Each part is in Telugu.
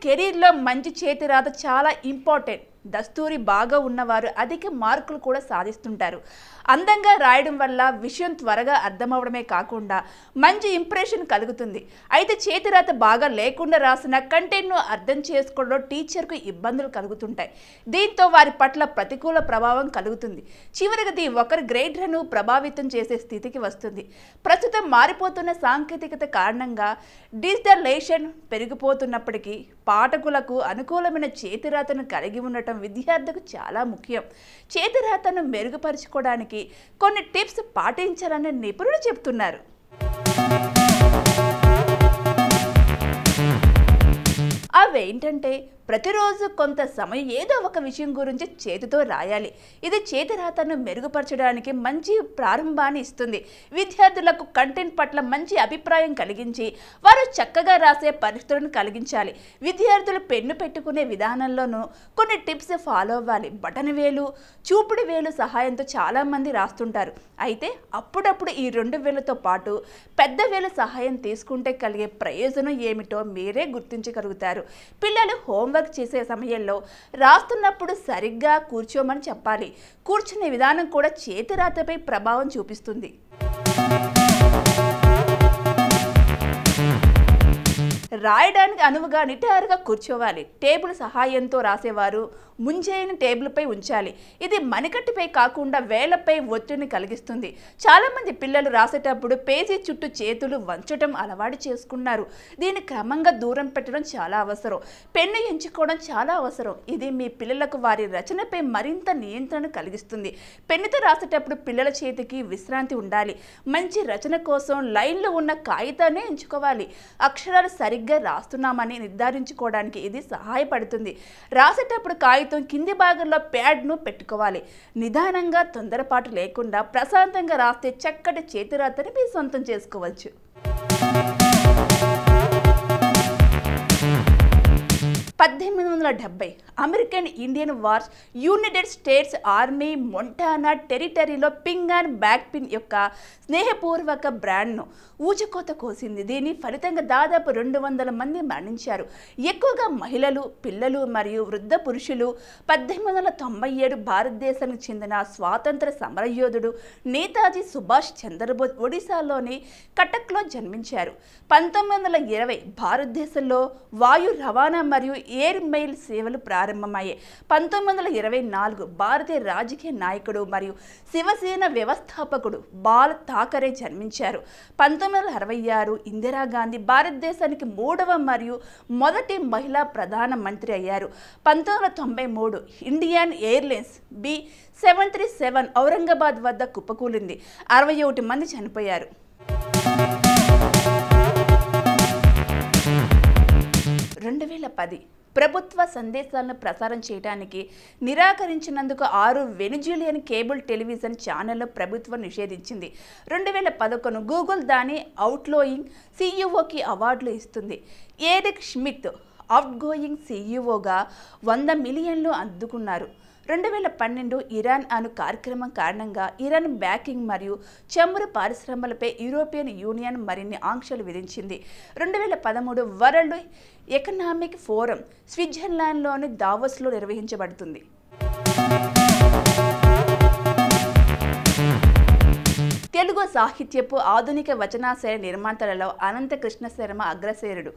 కెరీర్లో మంచి చేతిరాత చాలా ఇంపార్టెంట్. దస్తూరి బాగా ఉన్నవారు అధిక మార్కులు కూడా సాధిస్తుంటారు. అందంగా రాయడం వల్ల విషయం త్వరగా అర్థమవడమే కాకుండా మంచి ఇంప్రెషన్ కలుగుతుంది. అయితే చేతిరాత బాగా లేకుండా రాసిన కంటెంట్ను అర్థం చేసుకోవడంలో టీచర్కు ఇబ్బందులు కలుగుతుంటాయి. దీంతో వారి పట్ల ప్రతికూల ప్రభావం కలుగుతుంది. చివరికి ఒకరి గ్రేడ్లను ప్రభావితం చేసే స్థితికి వస్తుంది. ప్రస్తుతం మారిపోతున్న సాంకేతికత కారణంగా డిజిటలైజేషన్ పెరిగిపోతున్నప్పటికీ పాఠకులకు అనుకూలమైన చేతిరాతను కలిగి ఉండటం విద్యార్థులకు చాలా ముఖ్యం. చేతిరాతను మెరుగుపరుచుకోవడానికి కొన్ని టిప్స్ పాటించాలని నిపుణులు చెబుతున్నారు. అవేంటంటే, ప్రతిరోజు కొంత సమయం ఏదో ఒక విషయం గురించి చేతితో రాయాలి. ఇది చేతిరాతను మెరుగుపరచడానికి మంచి ప్రారంభాన్ని ఇస్తుంది. విద్యార్థులకు కంటెంట్ పట్ల మంచి అభిప్రాయం కలిగించి వారు చక్కగా రాసే పరిస్థితులను కలిగించాలి. విద్యార్థులు పెన్ను పెట్టుకునే విధానంలోనూ కొన్ని టిప్స్ ఫాలో అవ్వాలి. బటన్ వేలు, చూపుడు వేలు సహాయంతో చాలామంది రాస్తుంటారు. అయితే అప్పుడప్పుడు ఈ 2 వేలతో పాటు పెద్ద వేలు సహాయం తీసుకుంటే కలిగే ప్రయోజనం ఏమిటో మీరే గుర్తించగలుగుతారు. పిల్లలు హోంవర్క్ చేసే సమయంలో రాస్తున్నప్పుడు సరిగ్గా కూర్చోమని చెప్పాలి. కూర్చునే విధానం కూడా చేతిరాతపై ప్రభావం చూపిస్తుంది. రాయడానికి అనువుగా నిటారుగా కూర్చోవాలి. టేబుల్ సహాయంతో రాసేవారు ముంజేయని టేబుల్పై ఉంచాలి. ఇది మణికట్టుపై కాకుండా వేలపై ఒత్తిడిని కలిగిస్తుంది. చాలామంది పిల్లలు రాసేటప్పుడు పేజీ చుట్టూ చేతులు వంచడం అలవాటు చేసుకున్నారు. దీన్ని క్రమంగా దూరం పెట్టడం చాలా అవసరం. పెన్ను ఎంచుకోవడం చాలా అవసరం. ఇది మీ పిల్లలకు వారి రచనపై మరింత నియంత్రణ కలిగిస్తుంది. పెన్నుతో రాసేటప్పుడు పిల్లల చేతికి విశ్రాంతి ఉండాలి. మంచి రచన కోసం లైన్లో ఉన్న కాగితాన్ని ఎంచుకోవాలి. అక్షరాలు సరిగ్గా రాస్తున్నామని నిర్ధారించుకోవడానికి ఇది సహాయపడుతుంది. రాసేటప్పుడు కాగితం కింది భాగంలో ప్యాడ్ను పెట్టుకోవాలి. నిదానంగా తొందరపాటు లేకుండా ప్రశాంతంగా రాస్తే చక్కటి చేతిరాతని మీరు సొంతం చేసుకోవచ్చు. American Indian wars United States army Montana టెరిటరీలో పింగ్ అండ్ బ్యాక్ పిన్ యొక్క స్నేహపూర్వక బ్రాండ్ను ఊచకోత కోసింది. దీని ఫలితంగా దాదాపు 200 మంది మరణించారు. ఎక్కువగా మహిళలు, పిల్లలు మరియు వృద్ధ పురుషులు. 1897 భారతదేశానికి చెందిన స్వాతంత్ర సమరయోధుడు నేతాజీ సుభాష్ చంద్రబోస్ ఒడిశాలోని కటక్లో జన్మించారు. 1920 భారతదేశంలో వాయు రవాణా మరియు ఎయిర్ మెయిల్ సేవలు ప్రారంభమయ్యాయి. 1924 భారతీయ రాజకీయ నాయకుడు మరియు శివసేన వ్యవస్థాపకుడు బాల్ ఠాకరే జన్మించారు. 1966 ఇందిరాగాంధీ భారతదేశానికి 3వ మరియు మొదటి మహిళా ప్రధాన మంత్రి అయ్యారు. 1993 ఇండియన్ ఎయిర్లైన్స్ B737 ఔరంగాబాద్ వద్ద కుప్పకూలింది. 61 మంది చనిపోయారు. 2010 ప్రభుత్వ సందేశాలను ప్రసారం చేయడానికి నిరాకరించినందుకు 6 వెనిజులియన్ కేబుల్ టెలివిజన్ ఛానళ్లను ప్రభుత్వం నిషేధించింది. 2011 గూగుల్ దాని అవుట్గోయింగ్ సీఈఓకి అవార్డులు ఇస్తుంది. ఎరిక్ షమిత్ అవుట్గోయింగ్ సీఈఓగా 100 మిలియన్లు అందుకున్నారు. 2012 ఇరాన్ అణు కార్యక్రమం కారణంగా ఇరాన్ బ్యాంకింగ్ మరియు చమురు పరిశ్రమలపై యూరోపియన్ యూనియన్ మరిన్ని ఆంక్షలు విధించింది. 2013 వరల్డ్ ఎకనామిక్ ఫోరం స్విట్జర్లాండ్లోని దావోస్లో నిర్వహించబడుతుంది. తెలుగు సాహిత్యపు ఆధునిక వచనాశయ నిర్మాతలలో అనంత కృష్ణ శర్మ అగ్రసేనుడు.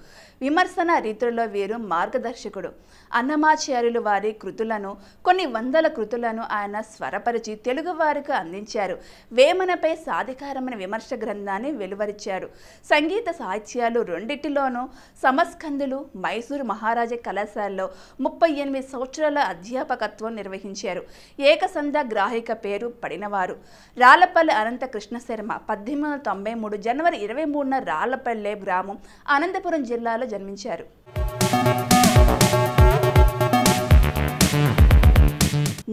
విమర్శన రీతుల్లో వీరు మార్గదర్శకుడు. అన్నమాచార్యులు వారి కృతులను, కొన్ని వందల కృతులను ఆయన స్వరపరిచి తెలుగు వారికి అందించారు. వేమనపై సాధికారమైన విమర్శ గ్రంథాన్ని వెలువరించారు. సంగీత సాహిత్యాలు రెండింటిలోనూ సమస్కందులు. మైసూరు మహారాజా కళాశాలలో 38 సంవత్సరాల అధ్యాపకత్వం నిర్వహించారు. ఏకసంధ గ్రాహిక పేరు పడినవారు. రాళ్లపల్లి అనంత కృష్ణ శర్మ 1893 జనవరి 23న రాళ్లపల్లె గ్రామం అనంతపురం జిల్లాలో జన్మించారు.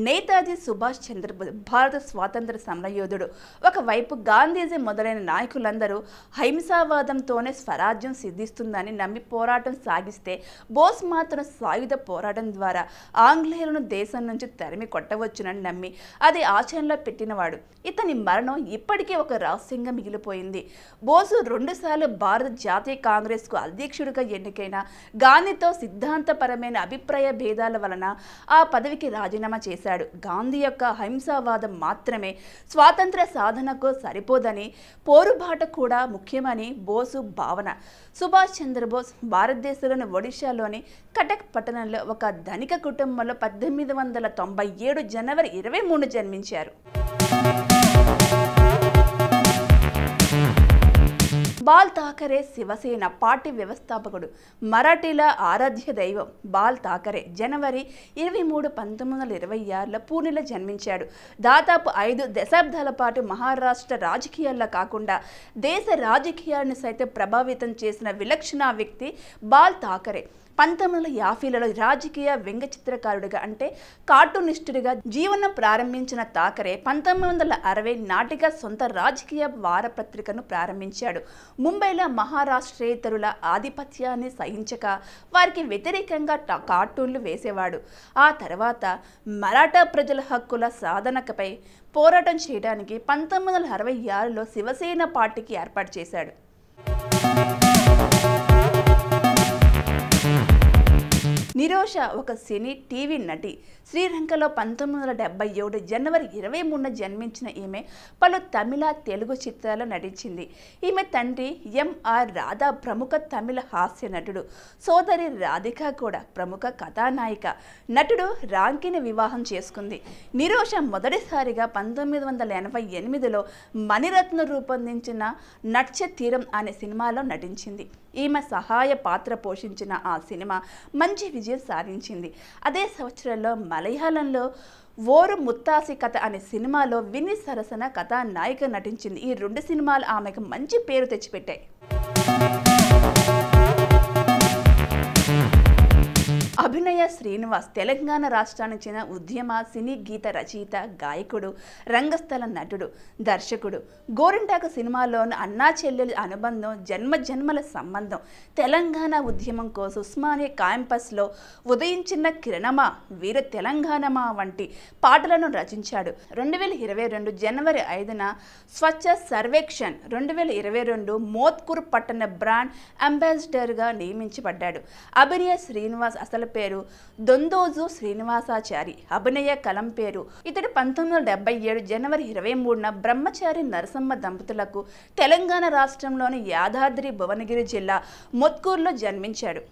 నేతాజీ సుభాష్ చంద్రబోస్ భారత స్వాతంత్ర సమరయోధుడు. ఒకవైపు గాంధీజీ మొదలైన నాయకులందరూ అహింసావాదంతోనే స్వరాజ్యం సిద్ధిస్తుందని నమ్మి పోరాటం సాగిస్తే బోస్ మాత్రం సాయుధ పోరాటం ద్వారా ఆంగ్లేయులను దేశం నుంచి తరిమి కొట్టవచ్చునని నమ్మి అది ఆచరణలో పెట్టినవాడు. ఇతని మరణం ఇప్పటికీ ఒక రహస్యంగా మిగిలిపోయింది. బోసు 2 సార్లు భారత జాతీయ కాంగ్రెస్కు అధ్యక్షుడిగా ఎన్నికైన గాంధీతో సిద్ధాంతపరమైన అభిప్రాయ భేదాల వలన ఆ పదవికి రాజీనామా చేశాడు. గాంధీ యొక్క అహింసావాదం మాత్రమే స్వాతంత్ర సాధనకు సరిపోదని, పోరుబాట కూడా ముఖ్యమని బోసు భావన. సుభాష్ చంద్రబోస్ భారతదేశంలోని ఒడిశాలోని కటక్ పట్టణంలో ఒక ధనిక కుటుంబంలో 1897 జనవరి 23 జన్మించారు. బాల్ ఠాకరే శివసేన పార్టీ వ్యవస్థాపకుడు. మరాఠీల ఆరాధ్య దైవం బాల్ ఠాకరే జనవరి 23, 1926లో పూణేలో జన్మించాడు. దాదాపు 5 దశాబ్దాల పాటు మహారాష్ట్ర రాజకీయాల్లో కాకుండా దేశ రాజకీయాలను సైతం ప్రభావితం చేసిన విలక్షణ వ్యక్తి బాల్ ఠాకరే. 1950లలో రాజకీయ వ్యంగ్య చిత్రకారుడిగా అంటే కార్టూనిస్టుడిగా జీవనం ప్రారంభించిన ఠాకరే 1960 నాటిగా సొంత రాజకీయ వారపత్రికను ప్రారంభించాడు. ముంబైలో మహారాష్ట్రేతరుల ఆధిపత్యాన్ని సహించక వారికి వ్యతిరేకంగా కార్టూన్లు వేసేవాడు. ఆ తర్వాత మరాఠా ప్రజల హక్కుల సాధనకపై పోరాటం చేయడానికి 1966లో శివసేన పార్టీకి ఏర్పాటు చేశాడు. నిరోష ఒక సినీ టీవీ నటి. శ్రీలంకలో 1977 జనవరి 23 జన్మించిన ఈమె పలు తమిళ, తెలుగు చిత్రాల్లో నటించింది. ఈమె తండ్రి ఎంఆర్ రాధా ప్రముఖ తమిళ హాస్య నటుడు. సోదరి రాధిక కూడా ప్రముఖ కథానాయిక. నటుడు రాంకీని వివాహం చేసుకుంది. నిరోష మొదటిసారిగా 1988లో మణిరత్న రూపొందించిన నట్చతీరం అనే సినిమాలో నటించింది. ఈమె సహాయ పాత్ర పోషించిన ఆ సినిమా మంచి విజయం సాధించింది. అదే సంవత్సరంలో మలయాళంలో ఓరు ముత్తాసి కథ అనే సినిమాలో విని సరసన కథానాయిక నటించింది. ఈ 2 సినిమాలు ఆమెకు మంచి పేరు తెచ్చిపెట్టాయి. అభినయ శ్రీనివాస్ తెలంగాణ రాష్ట్రానికి చెందిన ఉద్యమ సినీ గీత రచయిత, గాయకుడు, రంగస్థల నటుడు, దర్శకుడు. గోరింటాకు సినిమాలోని అన్నా చెల్లెలి అనుబంధం, జన్మజన్మల సంబంధం, తెలంగాణ ఉద్యమం కోసం ఉస్మానియా క్యాంపస్లో ఉదయించిన కిరణమా, వీర తెలంగాణమా వంటి పాటలను రచించాడు. 2022 జనవరి 5న స్వచ్ఛ సర్వేక్షణ్ 2022 మోత్కూర్ పట్టణ బ్రాండ్ అంబాసిడర్గా నియమించబడ్డాడు. అభినయ శ్రీనివాస్ అసలు పేరు దొందోజు శ్రీనివాసాచారి. అభినయ కలం పేరు. ఇతడు 1977 జనవరి 23న బ్రహ్మచారి నరసమ్మ దంపతులకు తెలంగాణ రాష్ట్రంలోని యాదాద్రి భువనగిరి జిల్లా మొత్కూరులో జన్మించాడు.